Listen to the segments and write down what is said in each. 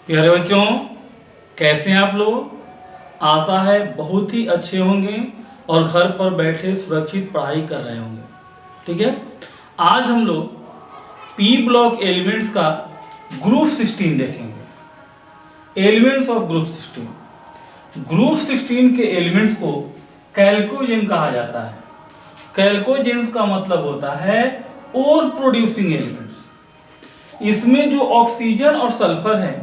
प्यारे बच्चों, कैसे हैं आप लोग? आशा है बहुत ही अच्छे होंगे और घर पर बैठे सुरक्षित पढ़ाई कर रहे होंगे। ठीक है, आज हम लोग पी ब्लॉक एलिमेंट्स का ग्रुप 16 देखेंगे। Elements of group 16। ग्रुप 16 के एलिमेंट्स को कैल्कोजेन कहा जाता है। कैल्कोजेन्स का मतलब होता है ओर प्रोड्यूसिंग एलिमेंट्स। इसमें जो ऑक्सीजन और सल्फर है,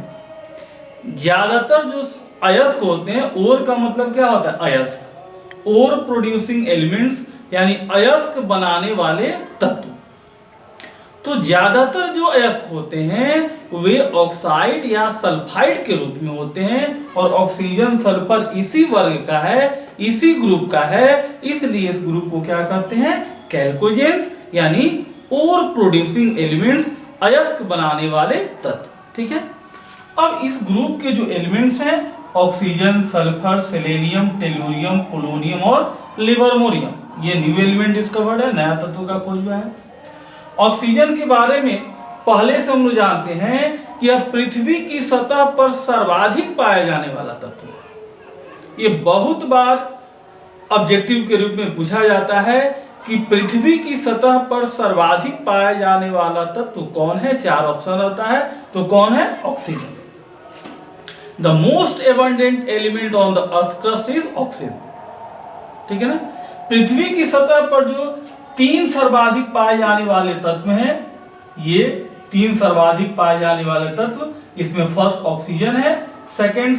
ज्यादातर जो अयस्क होते हैं, ओर का मतलब क्या होता है? अयस्क। ओर प्रोड्यूसिंग एलिमेंट्स यानी अयस्क बनाने वाले तत्व। तो ज्यादातर जो अयस्क होते हैं वे ऑक्साइड या सल्फाइड के रूप में होते हैं और ऑक्सीजन सल्फर इसी वर्ग का है, इसी ग्रुप का है, इसलिए इस ग्रुप को क्या कहते हैं? कैल्कोजेन्स यानी ओर प्रोड्यूसिंग एलिमेंट्स, अयस्क बनाने वाले तत्व। ठीक है, अब इस ग्रुप के जो एलिमेंट्स हैं oxygen, sulphur, selenium, tellurium, polonium और लिबर्मोरियम, ये न्यू एलिमेंट डिस्कवर्ड है, नया तत्व का खोज हुआ है। ऑक्सीजन के बारे में पहले से हम लोग जानते हैं कि यह पृथ्वी की सतह पर सर्वाधिक पाया जाने वाला तत्व है। ये बहुत बार ऑब्जेक्टिव के रूप में पूछा जाता है कि पृथ्वी की सतह पर सर्वाधिक पाया जाने वाला तत्व कौन है? 4 ऑप्शन रहता है, तो कौन है? Oxygen. The most abundant element on the earth crust is oxygen. ठीक है ना, पृथ्वी की सतह पर जो 3 सर्वाधिक पाए जाने वाले तत्व हैं, ये 3 सर्वाधिक पाए जाने वाले तत्व, इसमें फर्स्ट ऑक्सीजन है, second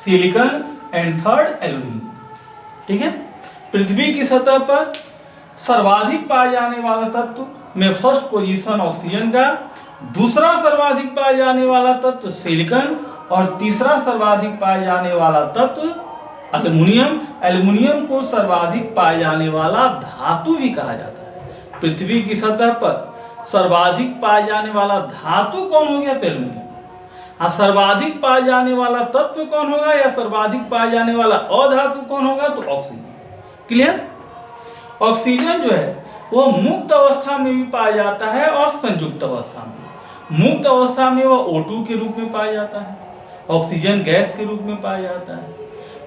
silicon and third aluminium. ठीक है, पृथ्वी की सतह पर सर्वाधिक पाए जाने वाला तत्व में फर्स्ट पोजीशन ऑक्सीजन का, दूसरा सर्वाधिक पाए जाने वाला तत्व सिलिकॉन और तीसरा सर्वाधिक पाए जाने वाला तत्व एल्युमिनियम। एल्युमिनियम को सर्वाधिक पाए जाने वाला धातु भी कहा जाता है। पृथ्वी की सतह पर सर्वाधिक पाए जाने वाला धातु कौन हो गया? तो एल्युमिनियम। सर्वाधिक पाए जाने वाला तत्व कौन होगा या सर्वाधिक पाए जाने वाला अधातु कौन होगा? तो ऑक्सीजन। क्लियर? ऑक्सीजन जो है वो मुक्त अवस्था में भी पाया जाता है और संयुक्त अवस्था में। मुक्त अवस्था में वह O2 के रूप में पाया जाता है, ऑक्सीजन गैस के रूप में पाया जाता है,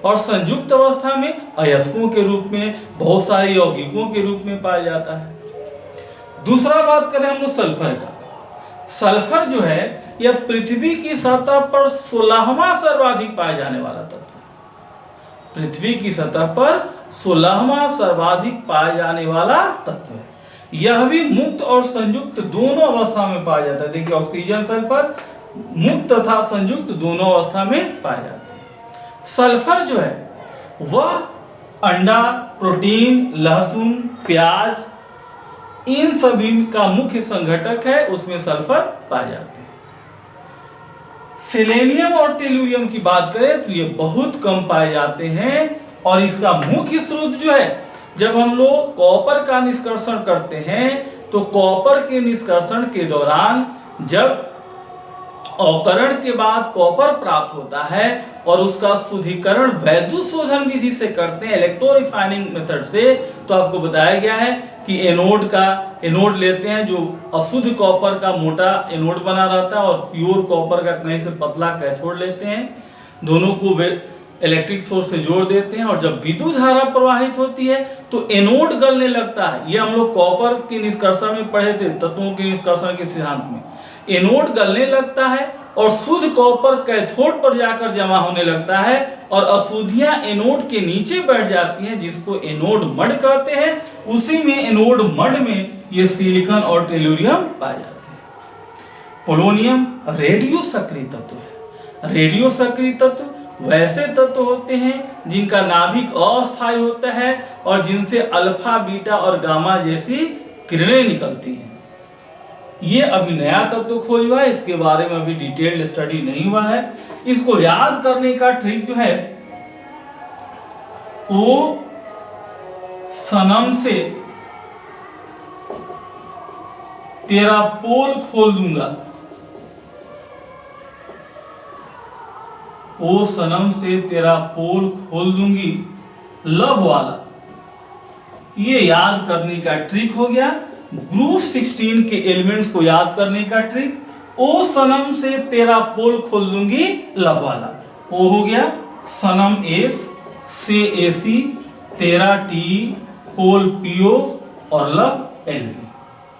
और संयुक्त अवस्था में अयस्कों के रूप में, बहुत सारे यौगिकों के रूप में पाया जाता है। दूसरा बात करें हम लोग सल्फर का। सल्फर जो है यह पृथ्वी की सतह पर 16वां सर्वाधिक पाया जाने वाला तत्व। पृथ्वी की सतह पर 16वां सर्वाधिक पाया जाने वाला तत्व है। यह भी मुक्त और संयुक्त दोनों अवस्था में पाया जाता है। देखिए, ऑक्सीजन सल्फर मुक्त तथा संयुक्त दोनों अवस्था में पाए जाते हैं। सल्फर जो है वह अंडा, प्रोटीन, लहसुन, प्याज, इन सभी का मुख्य संघटक है, उसमें सल्फर पाए जाते हैं। सेलेनियम और टेलुरियम की बात करें तो ये बहुत कम पाए जाते हैं और इसका मुख्य स्रोत जो है, जब हम लोग कॉपर का निष्कर्षण करते हैं तो कॉपर के निष्कर्षण के दौरान जब अवकरण के बाद कॉपर प्राप्त होता है और उसका शुद्धिकरण वैद्युत शोधन विधि से करते हैं, इलेक्ट्रोरिफाइनिंग मेथड से, तो आपको बताया गया है कि एनोड लेते हैं जो अशुद्ध कॉपर का मोटा एनोड बना रहता है और प्योर कॉपर का कहीं से पतला कैथोड लेते हैं, दोनों को वे इलेक्ट्रिक सोर्स से जोड़ देते हैं और जब विद्युत धारा प्रवाहित होती है तो एनोड गलने लगता है। ये हम लोग कॉपर के निष्कर्षण में पढ़े थे, तत्वों के निष्कर्षण के सिद्धांत में। एनोड गलने लगता है और शुद्ध कॉपर कैथोड पर जाकर जमा होने लगता है और अशुद्धियां एनोड के नीचे बैठ जाती हैं, जिसको एनोड मड कहते हैं। उसी में एनोड मड में ये सिलिकॉन और टेलुरियम पाए जाते हैं। पोलोनियम रेडियो सक्रिय तत्व है। रेडियो सक्रिय तत्व वैसे तत्व होते हैं जिनका नाभिक अस्थायी होता है और जिनसे अल्फा, बीटा और गामा जैसी किरणें निकलती हैं। ये अभी नया तत्व खोज हुआ है, इसके बारे में अभी डिटेल्ड स्टडी नहीं हुआ है। इसको याद करने का ट्रिक जो है वो सनम से तेरा पोल खोल दूंगा, ओ सनम से तेरा पोल खोल दूंगी, लव वाला, ये याद करने का ट्रिक हो गया। ग्रुप 16 के एलिमेंट्स को याद करने का ट्रिक ओ सनम से तेरा पोल खोल दूंगी लव वाला। ओ हो गया सनम एस से एसी, तेरा टी, पोल पीओ और लव एलवी।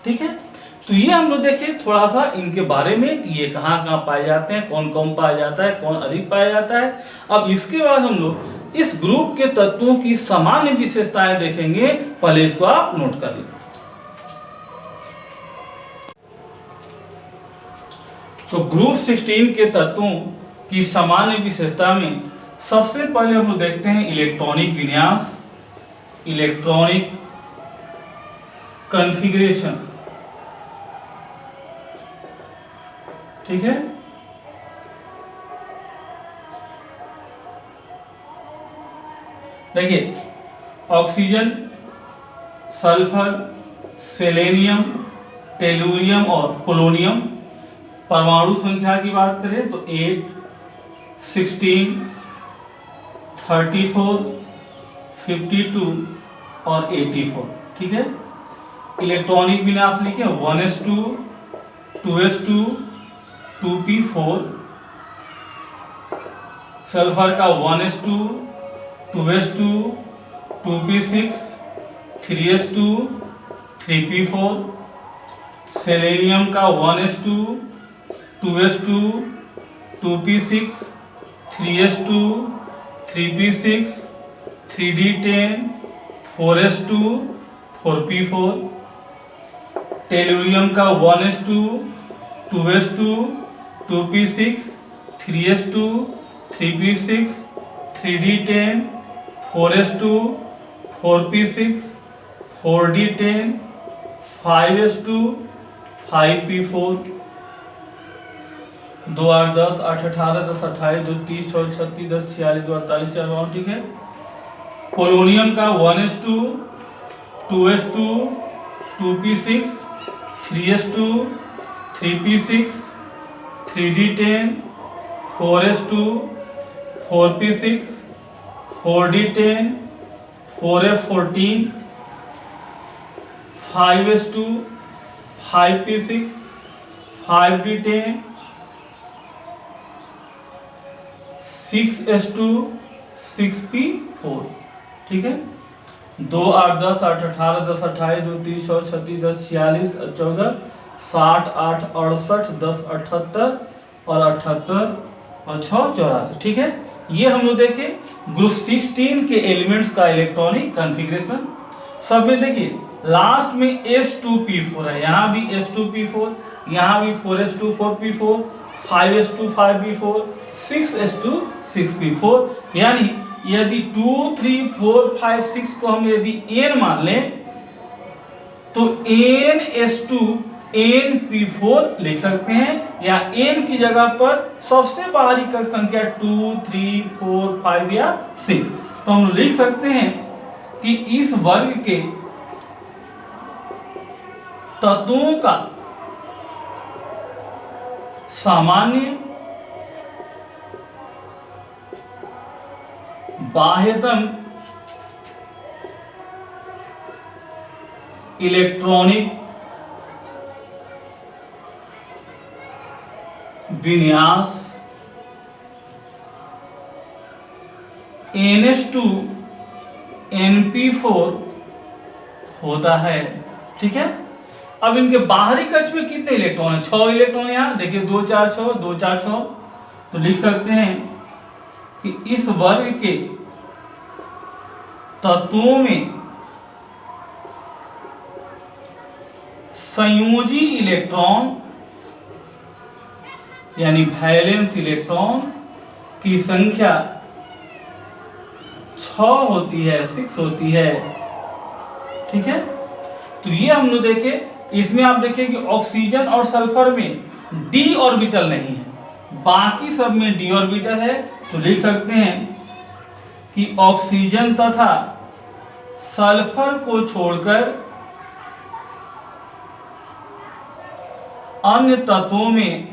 ठीक है, तो ये हम लोग देखें थोड़ा सा इनके बारे में कि ये कहाँ कहाँ पाए जाते हैं, कौन कौन पाया जाता है, कौन अधिक पाया जाता है। अब इसके बाद हम लोग इस ग्रुप के तत्वों की सामान्य विशेषताएं देखेंगे। पहले इसको आप नोट कर लें। तो ग्रुप 16 के तत्वों की सामान्य विशेषता में सबसे पहले हम लोग देखते हैं इलेक्ट्रॉनिक विन्यास, इलेक्ट्रॉनिक कॉन्फ़िगरेशन। ठीक है, देखिए ऑक्सीजन, सल्फर, सेलेनियम, टेलुरियम और पोलोनियम। परमाणु संख्या की बात करें तो 8, 16, 34, 52 और 84। ठीक है, इलेक्ट्रॉनिक विन्यास लिखे 1s2, 2s2, 2p4। सल्फर का 1s2, 2s2, 2p6, 3s2, 3p4। Selenium का 1s2, 2s2, 2p6, 3s2, 3p6, 3d10, 4s2, 4p4। Tellurium का 1s2, 2s2, 2p6, 3s2, 3p6, 3d10, 4s2, 4p6, 4d10, 5s2, 5p4। 2 8 10 8 18 10 28 2 30 6 36 10 46 2 48 4 52। ठीक है, polonium का 1s2, 2s2, 2p6, 3s2, 3p6, 3d10, 4s2, 4p6, 4d10, 4f14, 5s2, 5p6, 5d10, 6s2, 6p4। ठीक है, 2 8 10 8 18 10 28 2 30 6 36 10 46 14 60 8 68 10 78 और 78 और 6 84। ठीक है, ये हम लोग देखें ग्रुप 16 के एलिमेंट्स का इलेक्ट्रॉनिक कॉन्फ़िगरेशन। सब में देखिए लास्ट में S2P4 है, यहाँ भी S2P4, यहाँ भी 4S2 4P4, 5S2 5P4, 6S2 6P4। यानी यदि 2 3 4 5 6 को हम यदि n मान लें तो nS2 nP4 लिख सकते हैं, या n की जगह पर सबसे बाहरी कक संख्या 2 3 4 5 या 6। तो हम लिख सकते हैं कि इस वर्ग के तत्वों का सामान्य बाह्यतम इलेक्ट्रॉनिक विन्यास NH2 NP4 होता है। ठीक है, अब इनके बाहरी कक्ष में कितने इलेक्ट्रॉन है? 6 इलेक्ट्रॉन। यहाँ देखिए 2 4 6 2 4 6। तो लिख सकते हैं कि इस वर्ग के तत्वों में संयोजी इलेक्ट्रॉन यानी वैलेंस इलेक्ट्रॉन की संख्या 6 होती है, 6 होती है। ठीक है, तो ये हम लोग देखे। इसमें आप देखिए कि ऑक्सीजन और सल्फर में डी ऑर्बिटल नहीं है, बाकी सब में डी ऑर्बिटल है। तो लिख सकते हैं कि ऑक्सीजन तथा सल्फर को छोड़कर अन्य तत्वों में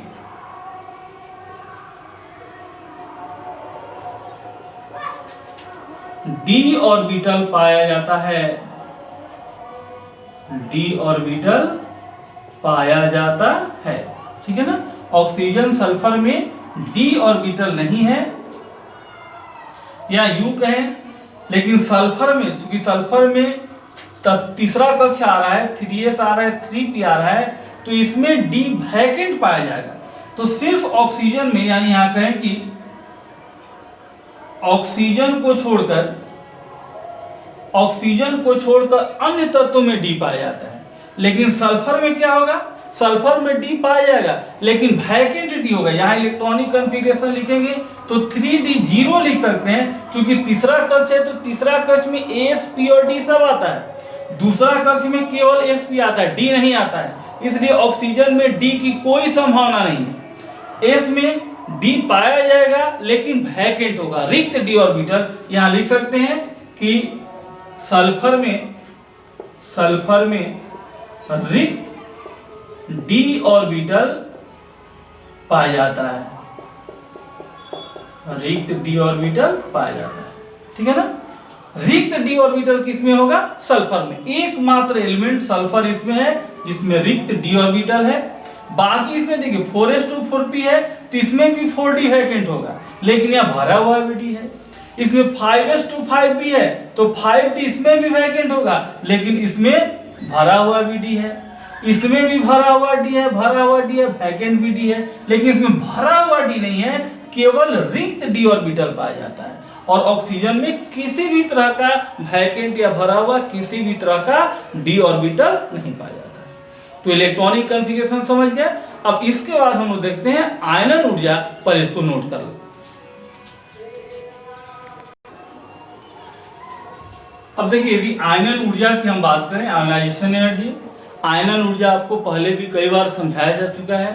डी ऑर्बिटल पाया जाता है, डी ऑर्बिटल पाया जाता है। ठीक है ना। ऑक्सीजन सल्फर में डी ऑर्बिटल नहीं है, या यूं कहें, लेकिन सल्फर में, क्योंकि सल्फर में तीसरा कक्ष आ रहा है, 3s आ रहा है, 3p आ रहा है, तो इसमें डी वैकेंट पाया जाएगा। तो सिर्फ ऑक्सीजन में, यानी यहां कहें कि ऑक्सीजन को छोड़कर अन्य तत्वों में डी पाया जाता है। लेकिन सल्फर में क्या होगा, सल्फर में डी पाया जाएगा लेकिन वैकेंट डी होगा। यहाँ इलेक्ट्रॉनिक कॉन्फ़िगरेशन लिखेंगे तो 3d0 लिख सकते हैं, क्योंकि तीसरा कक्ष है तो तीसरा कक्ष में एस पी और डी सब आता है, दूसरा कक्ष में केवल एस पी आता है, डी नहीं आता है, इसलिए ऑक्सीजन में डी की कोई संभावना नहीं है। एस में डी पाया जाएगा लेकिन वैकेंट होगा, रिक्त डी ऑर्बिटल। यहाँ लिख सकते हैं कि सल्फर में रिक्त डी ऑर्बिटल पाया जाता है, रिक्त डी ऑर्बिटल पाया जाता है, ठीक है ना। रिक्त डी ऑर्बिटल किसमें होगा, सल्फर में। एकमात्र एलिमेंट सल्फर इसमें है जिसमें रिक्त डी ऑर्बिटल है। बाकी इसमें देखिए 4s2 4p है तो इसमें भी 4d वैकेंट होगा, लेकिन यहाँ भरा हुआ भी डी है। इसमें 5s2 5p है तो 5d इसमें भी वैकेंट होगा, लेकिन इसमें भरा हुआ भी डी है, इसमें भी भरा हुआ डी है, वैकेंट भी डी है, लेकिन इसमें भरा हुआ डी नहीं है, केवल रिक्त डी ऑर्बिटल पाया जाता है। और ऑक्सीजन में किसी भी तरह का वैकेंट या भरा हुआ किसी भी तरह का डी ऑर्बिटल नहीं पाया जाता है। तो इलेक्ट्रॉनिक कॉन्फ़िगरेशन समझ गए। अब इसके बाद हम लोग देखते हैं आयनन ऊर्जा पर, इसको नोट कर लो। अब देखिए, यदि आयनन ऊर्जा की हम बात करें, आयनाइजेशन एनर्जी, आयनन ऊर्जा आपको पहले भी कई बार समझाया जा चुका है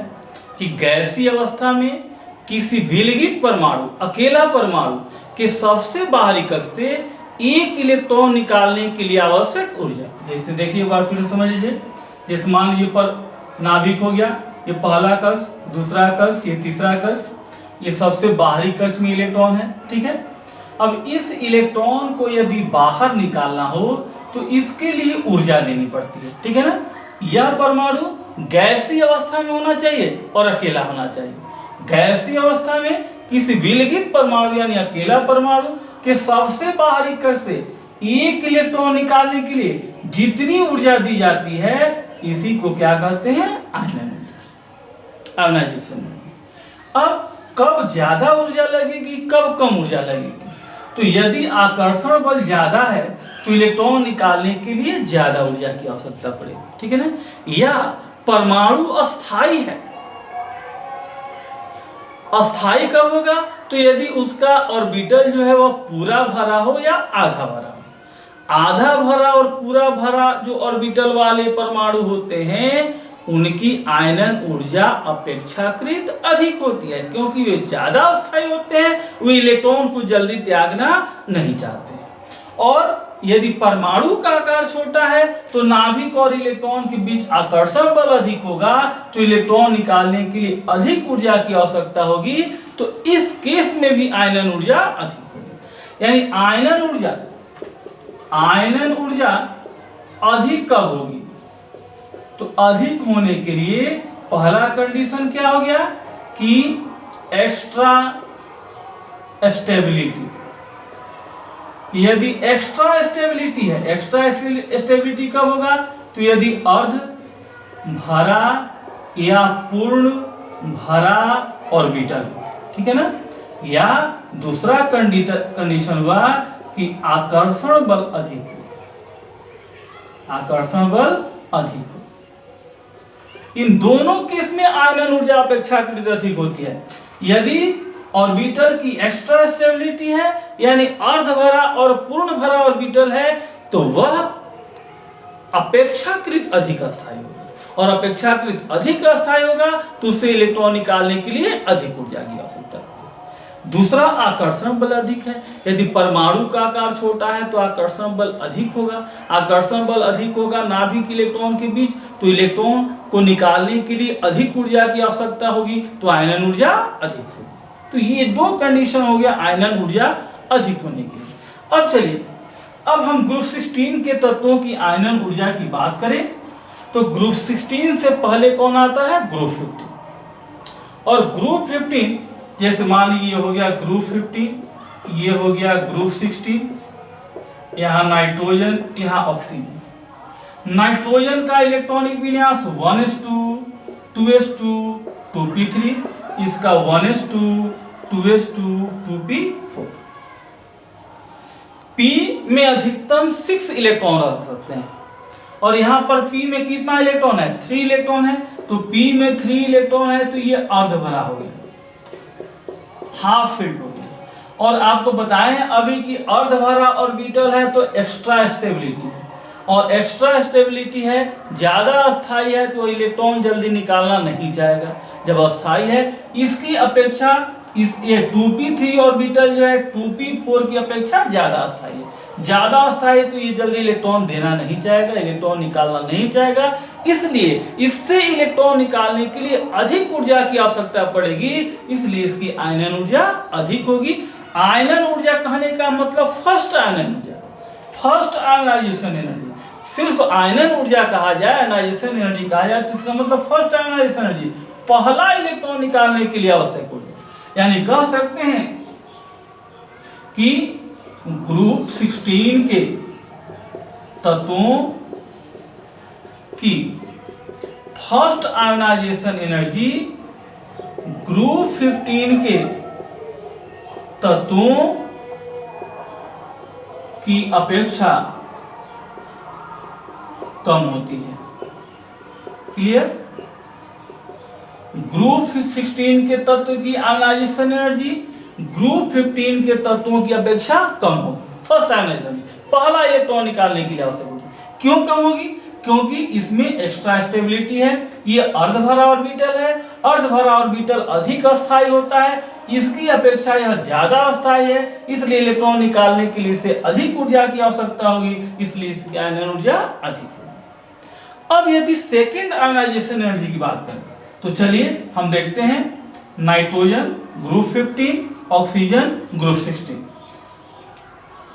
कि गैसीय अवस्था में किसी विलगित परमाणु, अकेला परमाणु के सबसे बाहरी कक्ष से एक इलेक्ट्रॉन निकालने के लिए आवश्यक ऊर्जा, जैसे देखिए एक बार फिर समझ लीजिए, जैसे मान लीजिए पर नाभिक हो गया, ये पहला कक्ष, दूसरा कक्ष, ये तीसरा कक्ष, ये सबसे बाहरी कक्ष में इलेक्ट्रॉन है, ठीक है। अब इस इलेक्ट्रॉन को यदि बाहर निकालना हो तो इसके लिए ऊर्जा देनी पड़ती है, ठीक है ना। यह परमाणु गैसीय अवस्था में होना चाहिए और अकेला होना चाहिए। गैसीय अवस्था में किसी विलगित परमाणु यानी अकेला परमाणु के सबसे बाहरी कक्ष से एक इलेक्ट्रॉन निकालने के लिए जितनी ऊर्जा दी जाती है, इसी को क्या कहते हैं, आयनाइजेशन। अब कब ज्यादा ऊर्जा लगेगी, कब कम ऊर्जा लगेगी, तो यदि आकर्षण बल ज्यादा है तो इलेक्ट्रॉन निकालने के लिए ज्यादा ऊर्जा की आवश्यकता पड़ेगी, ठीक है ना। या परमाणु अस्थाई है, अस्थाई कब होगा, तो यदि उसका ऑर्बिटल जो है वह पूरा भरा हो या आधा भरा हो। आधा भरा और पूरा भरा जो ऑर्बिटल वाले परमाणु होते हैं उनकी आयनन ऊर्जा अपेक्षाकृत अधिक होती है, क्योंकि वे ज्यादा अस्थायी होते हैं, वे इलेक्ट्रॉन को जल्दी त्यागना नहीं चाहते हैं। और यदि परमाणु का आकार छोटा है तो नाभिक और इलेक्ट्रॉन के बीच आकर्षण बल अधिक होगा, तो इलेक्ट्रॉन निकालने के लिए अधिक ऊर्जा की आवश्यकता होगी, तो इस केस में भी आयनन ऊर्जा अधिक होगी। यानी आयनन ऊर्जा अधिक कब होगी, तो अधिक होने के लिए पहला कंडीशन क्या हो गया कि एक्स्ट्रा स्टेबिलिटी। यदि एक्स्ट्रा स्टेबिलिटी है, एक्स्ट्रा स्टेबिलिटी कब होगा, तो यदि अर्ध भरा या पूर्ण भरा ऑर्बिटल, ठीक है ना। या दूसरा कंडीशन हुआ कि आकर्षण बल अधिक हो, आकर्षण बल अधिक हो। इन दोनों केस में आयनन ऊर्जा अपेक्षाकृत अधिक होती है। यदि ऑर्बिटल की एक्स्ट्रा स्टेबिलिटी है यानी अर्ध भरा और पूर्ण भरा ऑर्बिटल है तो वह अपेक्षाकृत अधिक अस्थायी होगा, और अपेक्षाकृत अधिक अस्थायी होगा तो उससे इलेक्ट्रॉन निकालने के लिए अधिक ऊर्जा की आवश्यकता है। दूसरा, आकर्षण बल अधिक है। यदि परमाणु का आकार छोटा है तो आकर्षण बल अधिक होगा, आकर्षण बल अधिक होगा नाभिक इलेक्ट्रॉन के बीच, तो इलेक्ट्रॉन को निकालने के लिए अधिक ऊर्जा की आवश्यकता होगी, तो आयनन ऊर्जा अधिक होगी। तो ये दो कंडीशन हो गया आयनन ऊर्जा अधिक होने के लिए। अब चलिए, अब हम ग्रुप 16 के तत्वों की आयनन ऊर्जा की बात करें तो ग्रुप 16 से पहले कौन आता है, ग्रुप 15। और ग्रुप 15 जैसे मान लीजिए ये हो गया ग्रुप 15, ये हो गया ग्रुप 16, यहाँ नाइट्रोजन, यहाँ ऑक्सीजन। नाइट्रोजन का इलेक्ट्रॉनिक विन्यास 1s2 2s2 2p3, इसका 1s2 2s2 2p4। P में अधिकतम 6 इलेक्ट्रॉन रख सकते हैं और यहाँ पर P में कितना इलेक्ट्रॉन है, 3 इलेक्ट्रॉन है। तो P में 3 इलेक्ट्रॉन है तो ये अर्ध भरा हो गया, हाफ फिल्ड हो गया। और आपको बताए हैं अभी कि अर्ध भरा ऑर्बिटल है तो एक्स्ट्रा स्टेबिलिटी है, और एक्स्ट्रा स्टेबिलिटी है, ज्यादा अस्थाई है तो इलेक्ट्रॉन जल्दी निकालना नहीं चाहेगा। जब अस्थाई है इसकी अपेक्षा ये 2p3 ऑर्बिटल जो है 2p4 की अपेक्षा ज्यादा अस्थाई है। ज्यादा अस्थाई तो ये जल्दी इलेक्ट्रॉन देना नहीं चाहेगा, इलेक्ट्रॉन निकालना नहीं चाहेगा, इसलिए इससे इलेक्ट्रॉन निकालने के लिए अधिक ऊर्जा की आवश्यकता पड़ेगी, इसलिए इसकी आयनन ऊर्जा अधिक होगी। आयनन ऊर्जा कहने का मतलब फर्स्ट आयनन ऊर्जा, फर्स्ट आयनाइजेशन एनर्जी। सिर्फ आयनन ऊर्जा कहा जाए, आयनाइजेशन एनर्जी कहा जाए तो इसका मतलब फर्स्ट आयनाइजेशन एनर्जी, पहला इलेक्ट्रॉन निकालने के लिए आवश्यक ऊर्जा। यानी कह सकते हैं कि ग्रुप 16 के तत्वों की फर्स्ट आयनाइजेशन एनर्जी ग्रुप 15 के तत्वों की अपेक्षा कम होती है। क्लियर? ग्रुप 16 के तत्व की आयनाइजेशन एनर्जी ग्रुप 15 के तत्वों की अपेक्षा कम होगी। फर्स्ट आयनाइजेशन, पहला इलेक्ट्रॉन निकालने के लिए आवश्यक होगी। क्यों कम होगी? क्योंकि इसमें एक्स्ट्रा स्टेबिलिटी है, ये अर्धभरा ऑर्बिटल है, अर्धभरा ऑर्बिटल अधिक अस्थायी होता है, इसकी अपेक्षा यह ज्यादा अस्थायी है, इसलिए इलेक्ट्रॉन निकालने के लिए इसे अधिक ऊर्जा की आवश्यकता होगी, इसलिए इसकी आयनन ऊर्जा अधिक होगी। अब यदि सेकेंड आयनाइजेशन एनर्जी की बात करें तो चलिए हम देखते हैं। Nitrogen group 15, oxygen group 16,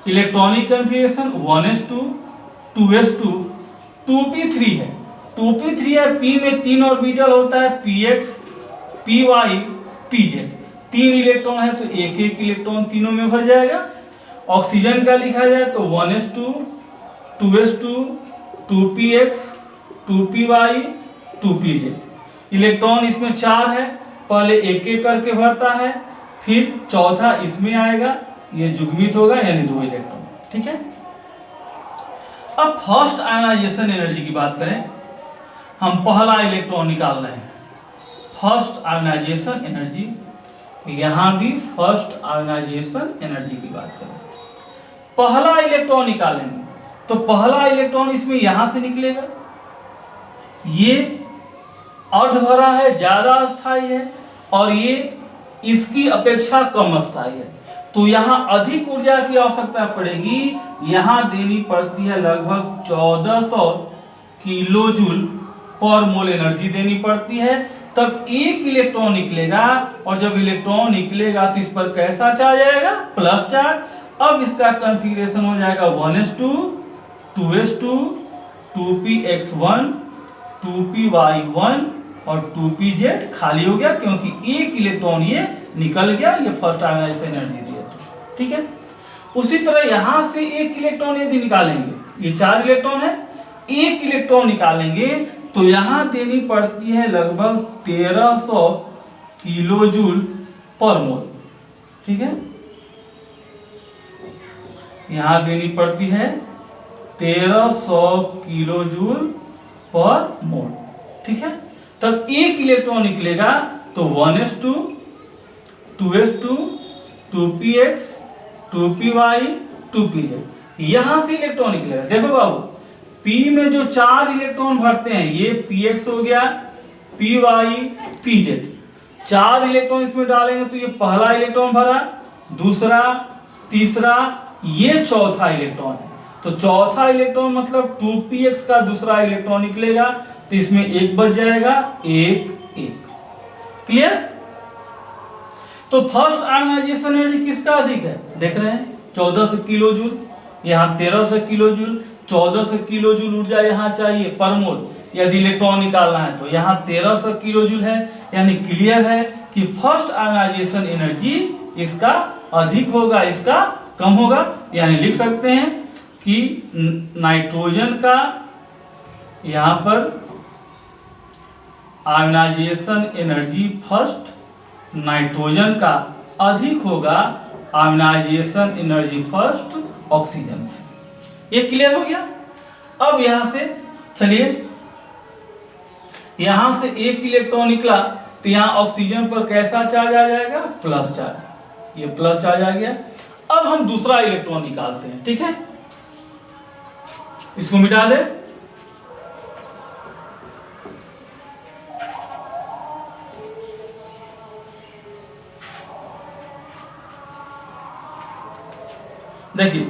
electronic configuration 1s2 2s2 2p3 है। 2p3 है, P में 3 ऑर्बिटल होता है, px py pz, 3 इलेक्ट्रॉन है तो एक एक इलेक्ट्रॉन तीनों में भर जाएगा। ऑक्सीजन का लिखा जाए तो 1s2 2s2 2px 2py 2pz, electron इसमें 4 है, पहले एक एक करके भरता है, फिर चौथा इसमें आएगा, ये युग्मित होगा यानी 2 इलेक्ट्रॉन। ठीक है। अब फर्स्ट आयनाइजेशन एनर्जी की बात करें, हम पहला इलेक्ट्रॉन निकाल रहे हैं। फर्स्ट आयनाइजेशन एनर्जी, यहां भी फर्स्ट आयनाइजेशन एनर्जी की बात करें, पहला इलेक्ट्रॉन निकालेंगे तो पहला इलेक्ट्रॉन इसमें यहां से निकलेगा, ये अर्धभरा है, ज्यादा अस्थायी है, और ये इसकी अपेक्षा कम अस्थायी है, तो यहाँ अधिक ऊर्जा की आवश्यकता पड़ेगी। यहाँ देनी पड़ती है लगभग 1400 किलो जूल पर मोल एनर्जी देनी पड़ती है, तब एक इलेक्ट्रॉन निकलेगा, और जब इलेक्ट्रॉन निकलेगा तो इस पर कैसा चार्ज आएगा, प्लस चार्ज। अब इसका कॉन्फ़िगरेशन हो जाएगा 1s2 2s2 2px1 2py1 और 2pz खाली हो गया, क्योंकि एक इलेक्ट्रॉन ये निकल गया, ये फर्स्ट आयनाइजेशन एनर्जी दिया तो। ठीक है। उसी तरह यहां से एक इलेक्ट्रॉन यदि निकालेंगे, ये 4 इलेक्ट्रॉन है, एक इलेक्ट्रॉन निकालेंगे तो यहां देनी पड़ती है लगभग 1300 किलो जूल पर मोल। ठीक है, यहां देनी पड़ती है 1300 किलो जूल पर मोल। ठीक है, तब एक इलेक्ट्रॉन निकलेगा तो 1s2 2s2 2px 2py 2pz, यहां से इलेक्ट्रॉन निकलेगा। देखो बाबू, P में जो 4 इलेक्ट्रॉन भरते हैं, ये px हो गया, py pz, 4 इलेक्ट्रॉन इसमें डालेंगे तो ये पहला इलेक्ट्रॉन भरा, दूसरा, तीसरा, ये चौथा इलेक्ट्रॉन है, तो चौथा इलेक्ट्रॉन मतलब 2px का दूसरा इलेक्ट्रॉन निकलेगा, तो इसमें एक बच जाएगा, एक एक। क्लियर? तो फर्स्ट आयनाइजेशन एनर्जी किसका अधिक है, देख रहे हैं 1400 किलो जूल, यहाँ 1300 किलो जूल, 1400 किलो जूल ऊर्जा यहाँ चाहिए पर मोल, यदि इलेक्ट्रॉन निकालना है तो यहाँ 1300 किलो जूल है, यानी क्लियर है कि फर्स्ट आयोनाइजेशन एनर्जी इसका अधिक होगा, इसका कम होगा। यानी लिख सकते हैं कि नाइट्रोजन का यहाँ पर आयोनाइजेशन एनर्जी फर्स्ट नाइट्रोजन का अधिक होगा आयोनाइजेशन एनर्जी फर्स्ट ऑक्सीजन से। ये क्लियर हो गया। अब यहां से चलिए, यहां से एक इलेक्ट्रॉन निकला तो यहां ऑक्सीजन पर कैसा चार्ज आ जाएगा? Plus charge. ये प्लस चार्ज आ गया। अब हम दूसरा इलेक्ट्रॉन निकालते हैं, ठीक है, इसको मिटा दे। देखिए,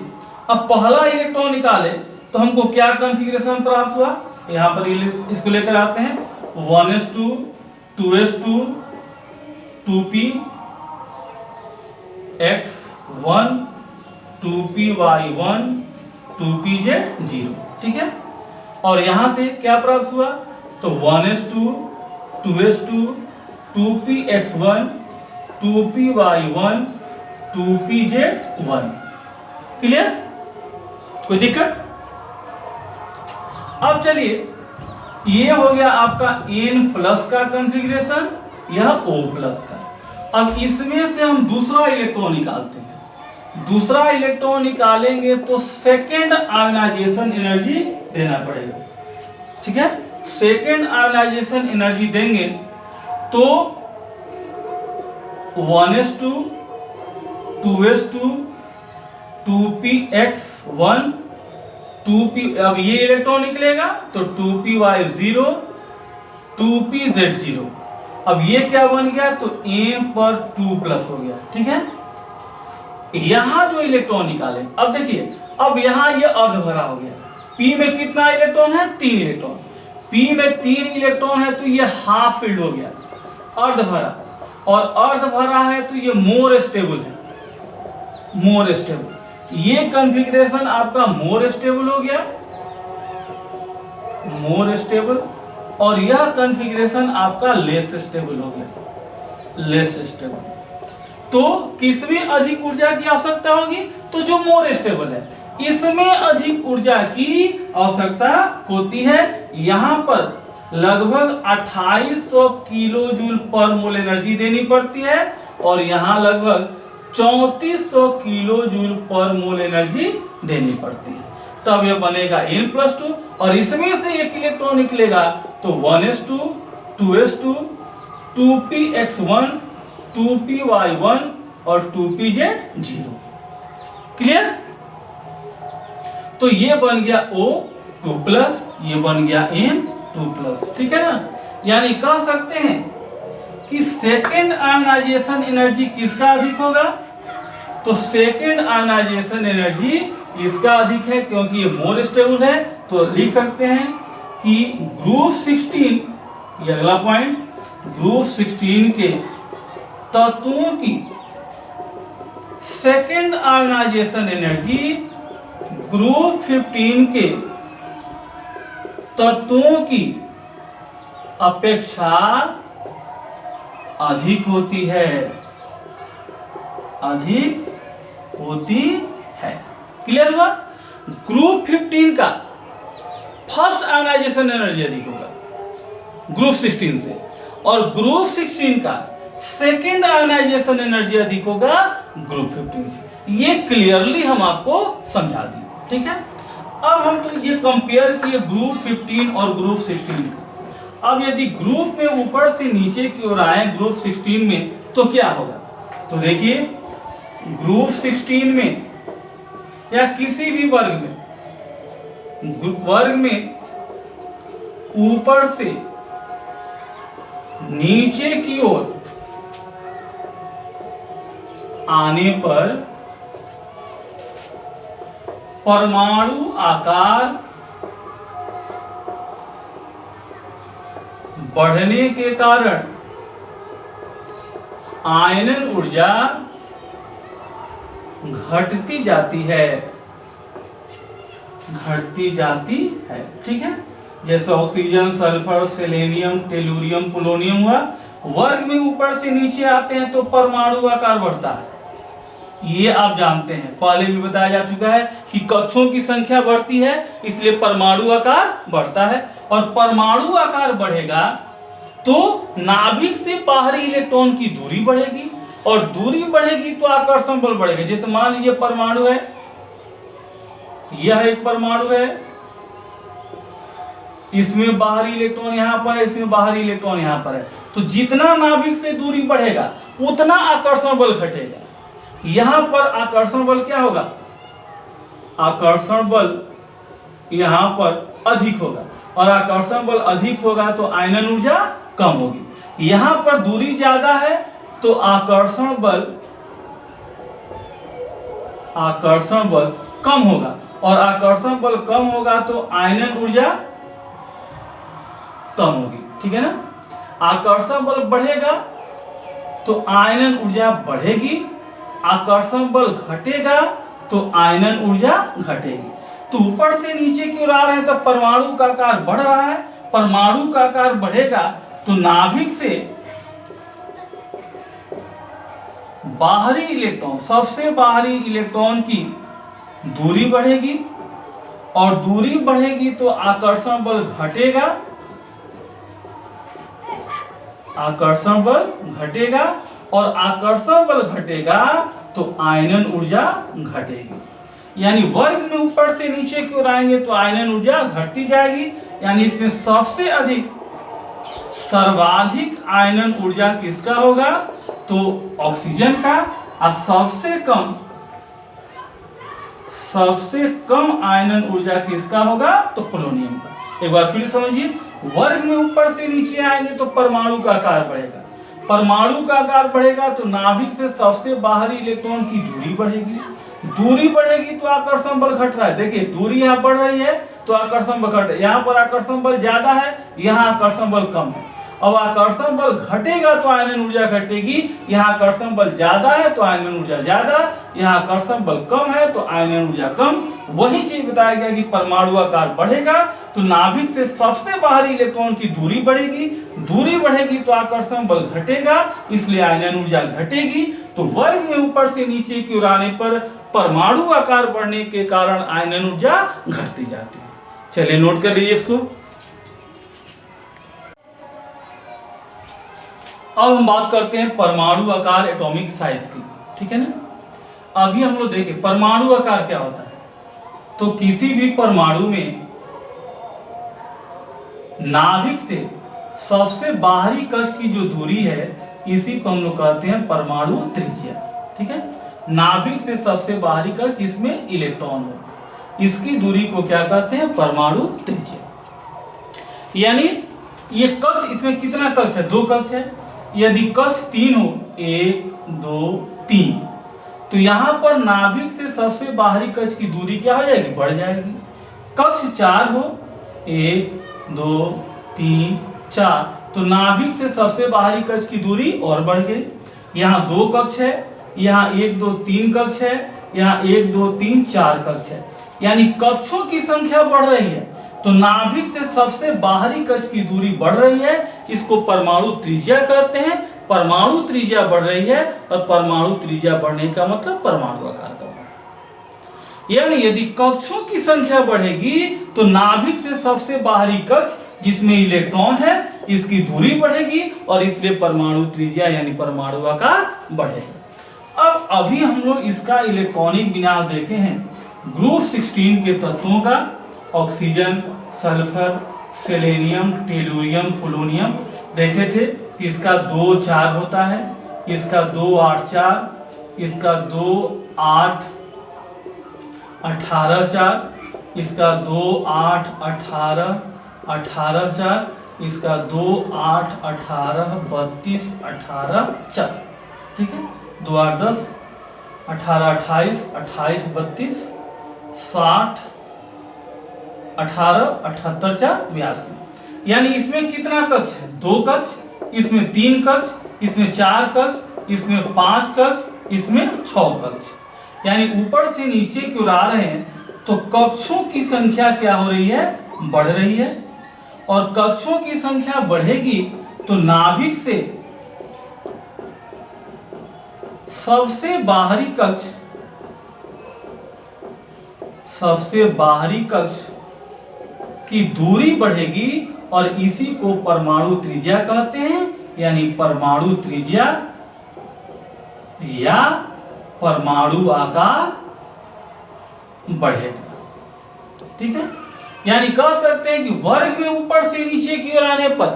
अब पहला इलेक्ट्रॉन निकाले तो हमको क्या कॉन्फ़िगरेशन प्राप्त हुआ? यहां पर इसको लेकर आते हैं 1s2 2s2 2p x1 2py1 2pz0, ठीक है। और यहां से क्या प्राप्त हुआ? तो 1s2 2s2 2px1 2py1 2pz1। Clear? कोई दिक्कत? अब चलिए, ये हो गया आपका N प्लस का कॉन्फ़िगरेशन, यह O प्लस का। अब इसमें से हम दूसरा इलेक्ट्रॉन निकालते हैं। दूसरा इलेक्ट्रॉन निकालेंगे तो सेकेंड आयोनाइजेशन एनर्जी देना पड़ेगा, ठीक है। सेकेंड आयोनाइजेशन एनर्जी देंगे तो 1s2 2s2 2px1 2p, अब ये इलेक्ट्रॉन निकलेगा तो 2py0 2pz0। अब ये क्या बन गया? तो M पर 2 प्लस हो गया, ठीक है। यहां जो इलेक्ट्रॉन निकाले, अब देखिए, अब यहां ये अर्ध भरा हो गया। P में कितना इलेक्ट्रॉन है? 3 इलेक्ट्रॉन। P में 3 इलेक्ट्रॉन है तो ये हाफ फिल्ड हो गया, अर्ध भरा। और अर्ध भरा है तो ये मोर स्टेबल है, मोर स्टेबल। ये कॉन्फ़िगरेशन आपका मोर स्टेबल हो गया, मोर स्टेबल। और यह कॉन्फ़िगरेशन आपका लेस स्टेबल हो गया, लेस स्टेबल। तो किसमें अधिक ऊर्जा की आवश्यकता होगी? तो जो मोर स्टेबल है, इसमें अधिक ऊर्जा की आवश्यकता होती है। यहां पर लगभग 2800 किलो जूल पर मोल एनर्जी देनी पड़ती है और यहां लगभग 3400 किलो जूल पर मोल एनर्जी देनी पड़ती है। तब यह बनेगा N+2 और इसमें से एक इलेक्ट्रॉन निकलेगा तो 1s2 2s2 2px1 2py1 और 2pz0। क्लियर? तो ये बन गया O2+, ये बन गया N2+, ठीक है ना। यानी कह सकते हैं कि सेकेंड आयोनाइजेशन एनर्जी किसका अधिक होगा? तो सेकेंड आयोनाइजेशन एनर्जी इसका अधिक है, क्योंकि ये मोर स्टेबल है। तो लिख सकते हैं कि ग्रुप 16, ये अगला पॉइंट, ग्रुप 16 के तत्वों की सेकेंड आयोनाइजेशन एनर्जी ग्रुप 15 के तत्वों की अपेक्षा अधिक होती है, अधिक होती है। क्लियर हुआ? ग्रुप 15 का फर्स्ट आयोनाइजेशन एनर्जी अधिक होगा ग्रुप 16 से, और ग्रुप 16 का सेकेंड आयोनाइजेशन एनर्जी अधिक होगा ग्रुप 15 से। ये क्लियरली हम आपको समझा दिए, ठीक है। अब हम तो ये कंपेयर किए ग्रुप 15 और ग्रुप 16 का। अब यदि ग्रुप में ऊपर से नीचे की ओर आए ग्रुप 16 में तो क्या होगा? तो देखिए, ग्रुप 16 में या किसी भी वर्ग में ऊपर से नीचे की ओर आने पर परमाणु आकार बढ़ने के कारण आयनन ऊर्जा घटती जाती है, घटती जाती है, ठीक है। जैसे oxygen, sulphur, selenium, tellurium, polonium हुआ, वर्ग में ऊपर से नीचे आते हैं तो परमाणु आकार बढ़ता है, ये आप जानते हैं, पहले भी बताया जा चुका है कि कक्षों की संख्या बढ़ती है इसलिए परमाणु आकार बढ़ता है। और परमाणु आकार बढ़ेगा तो नाभिक से बाहरी इलेक्ट्रॉन की दूरी बढ़ेगी, और दूरी बढ़ेगी तो आकर्षण बल बढ़ेगा। जैसे मान लीजिए परमाणु है, यह एक परमाणु है, इसमें बाहरी इलेक्ट्रॉन यहां पर है, इसमें बाहरी इलेक्ट्रॉन यहां पर है, तो जितना नाभिक से दूरी बढ़ेगा उतना आकर्षण बल घटेगा। यहां पर आकर्षण बल क्या होगा, आकर्षण बल यहां पर अधिक होगा, और आकर्षण बल अधिक होगा तो आयनन ऊर्जा कम होगी। यहां पर दूरी ज्यादा है तो आकर्षण बल कम होगा, और आकर्षण बल कम होगा तो आयनन ऊर्जा कम होगी, ठीक है ना। आकर्षण बल बढ़ेगा तो आयनन ऊर्जा बढ़ेगी, आकर्षण बल घटेगा तो आयनन ऊर्जा घटेगी। तो ऊपर से नीचे की ओर आ रहे हैं तो परमाणु का आकार बढ़ रहा है, परमाणु का आकार बढ़ेगा तो नाभिक से बाहरी इलेक्ट्रॉन, सबसे बाहरी इलेक्ट्रॉन की दूरी बढ़ेगी, और दूरी बढ़ेगी तो आकर्षण बल घटेगा, आकर्षण बल घटेगा, और आकर्षण बल घटेगा तो आयनन ऊर्जा घटेगी। यानी वर्ग में ऊपर से नीचे की ओर आएंगे तो आयनन ऊर्जा घटती जाएगी। यानी इसमें सबसे अधिक, सर्वाधिक आयनन ऊर्जा किसका होगा, तो ऑक्सीजन का, और सबसे कम आयनन ऊर्जा किसका होगा, तो पोलोनियम का। एक बार फिर समझिए, वर्ग में ऊपर से नीचे आएंगे तो परमाणु का आकार बढ़ेगा, परमाणु का आकार बढ़ेगा तो नाभिक से सबसे बाहरी इलेक्ट्रॉन की दूरी बढ़ेगी, दूरी बढ़ेगी तो आकर्षण बल घट रहा है। देखिए दूरी यहाँ बढ़ रही है तो आकर्षण बल घट, यहाँ पर आकर्षण बल ज्यादा है, यहाँ आकर्षण बल कम है। अब आकर्षण बल घटेगा तो आयनन ऊर्जा घटेगी, यहाँ आकर्षण बल ज्यादा है तो आयनन ऊर्जा ज्यादा, यहाँ आकर्षण बल कम है तो आयनन ऊर्जा कम। वही चीज बताया गया कि परमाणु आकार बढ़ेगा तो नाभिक से सबसे बाहरी इलेक्ट्रॉन की दूरी बढ़ेगी, दूरी बढ़ेगी तो आकर्षण बल घटेगा, इसलिए आयनन ऊर्जा घटेगी। तो वर्ग में ऊपर से नीचे की ओर आने पर परमाणु आकार बढ़ने के कारण आयनन ऊर्जा घटती जाती है। चलिए नोट कर लीजिए इसको। अब हम बात करते हैं परमाणु आकार, एटॉमिक साइज की, ठीक है ना। अभी हम लोग देखें परमाणु आकार क्या होता है। तो किसी भी परमाणु में नाभिक से सबसे बाहरी कक्ष की जो दूरी है इसी को हम लोग कहते हैं परमाणु त्रिज्या, ठीक है। नाभिक से सबसे बाहरी कक्ष जिसमें इलेक्ट्रॉन हो, इसकी दूरी को क्या कहते हैं, परमाणु त्रिज्या। यानी ये कक्ष, इसमें कितना कक्ष है, 2 कक्ष है। यदि कक्ष 3 हो, 1 2 3, तो यहां पर नाभिक से सबसे बाहरी कक्ष की दूरी क्या हो जाएगी, बढ़ जाएगी। कक्ष 4 हो, 1 2 3 4, तो नाभिक से सबसे बाहरी कक्ष की दूरी और बढ़ गई। यहाँ 2 कक्ष है, यहाँ 1 2 3 कक्ष है, यहाँ 1 2 3 4 कक्ष है। यानी कक्षों की संख्या बढ़ रही है तो नाभिक से सबसे बाहरी कक्ष की दूरी बढ़ रही है, इसको परमाणु त्रिज्या कहते हैं। परमाणु त्रिज्या बढ़ रही है, और परमाणु त्रिज्या बढ़ने का मतलब परमाणु आकार का बढ़ना। यानी यदि कक्षों की संख्या बढ़ेगी तो नाभिक से सबसे बाहरी कक्ष जिसमें इलेक्ट्रॉन है इसकी दूरी बढ़ेगी, और इसलिए परमाणु त्रिज्या यानी परमाणु आकार बढ़ेगा। अब अभी हम लोग इसका इलेक्ट्रॉनिक विन्यास देखे हैं ग्रुप 16 के तत्वों का। Oxygen, sulphur, selenium, tellurium, polonium देखे थे। इसका 2 4 होता है, इसका 2 8 4, इसका 2 8 18 4, इसका 2 8 18 18 4, इसका 2 8 18 32 18 4, ठीक है। 2 8 10 18 28 28 32 60 18 78 4 82। यानी इसमें कितना कक्ष है, 2 कक्ष, इसमें 3 कक्ष, इसमें 4 कक्ष, इसमें 5 कक्ष, इसमें 6 कक्ष। यानी ऊपर से नीचे की ओर आ रहे हैं तो कक्षों की संख्या क्या हो रही है, बढ़ रही है। और कक्षों की संख्या बढ़ेगी तो नाभिक से सबसे बाहरी कक्ष की दूरी बढ़ेगी और इसी को परमाणु त्रिज्या कहते हैं, यानी परमाणु त्रिज्या या परमाणु आकार बढ़ेगा। ठीक है, यानी कह सकते हैं कि वर्ग में ऊपर से नीचे की ओर आने पर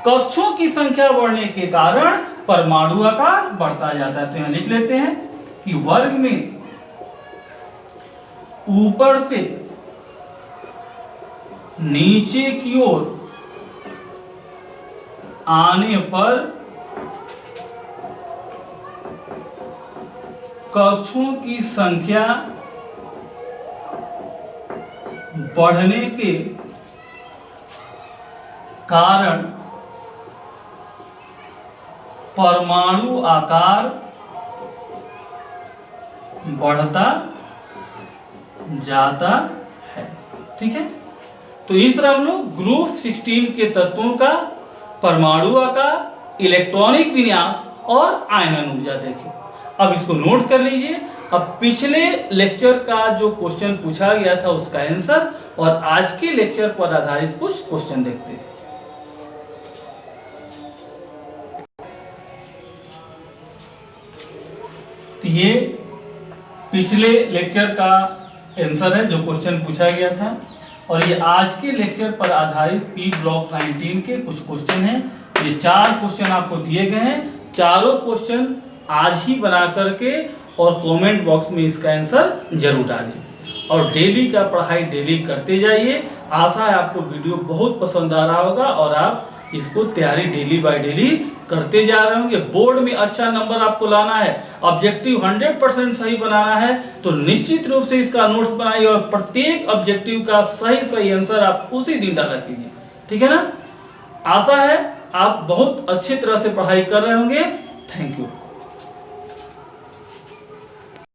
कक्षों की संख्या बढ़ने के कारण परमाणु आकार बढ़ता जाता है। तो यहां लिख लेते हैं कि वर्ग में ऊपर से नीचे की ओर आने पर कक्षों की संख्या बढ़ने के कारण परमाणु आकार बढ़ता जाता है। ठीक है, तो इस तरह हम लोग ग्रुप 16 के तत्वों का परमाणु आकार, इलेक्ट्रॉनिक विन्यास और आयनन ऊर्जा देखें। अब इसको नोट कर लीजिए। अब पिछले लेक्चर का जो क्वेश्चन पूछा गया था उसका आंसर और आज के लेक्चर पर आधारित कुछ क्वेश्चन देखते हैं। तो ये पिछले लेक्चर का आंसर है जो क्वेश्चन पूछा गया था और ये आज के लेक्चर पर आधारित पी ब्लॉक 19 के कुछ क्वेश्चन हैं। ये 4 क्वेश्चन आपको दिए गए हैं, चारों क्वेश्चन आज ही बना करके और कमेंट बॉक्स में इसका आंसर जरूर डालिए और डेली का पढ़ाई डेली करते जाइए। आशा है आपको वीडियो बहुत पसंद आ रहा होगा और आप इसको तैयारी डेली बाय डेली करते जा रहे होंगे। बोर्ड में अच्छा नंबर आपको लाना है, ऑब्जेक्टिव 100% सही बनाना है तो निश्चित रूप से इसका नोट्स बनाइए और प्रत्येक ऑब्जेक्टिव का सही आंसर आप उसी दिन डाला कीजिए। ठीक है ना, आशा है आप बहुत अच्छी तरह से पढ़ाई कर रहे होंगे। Thank you.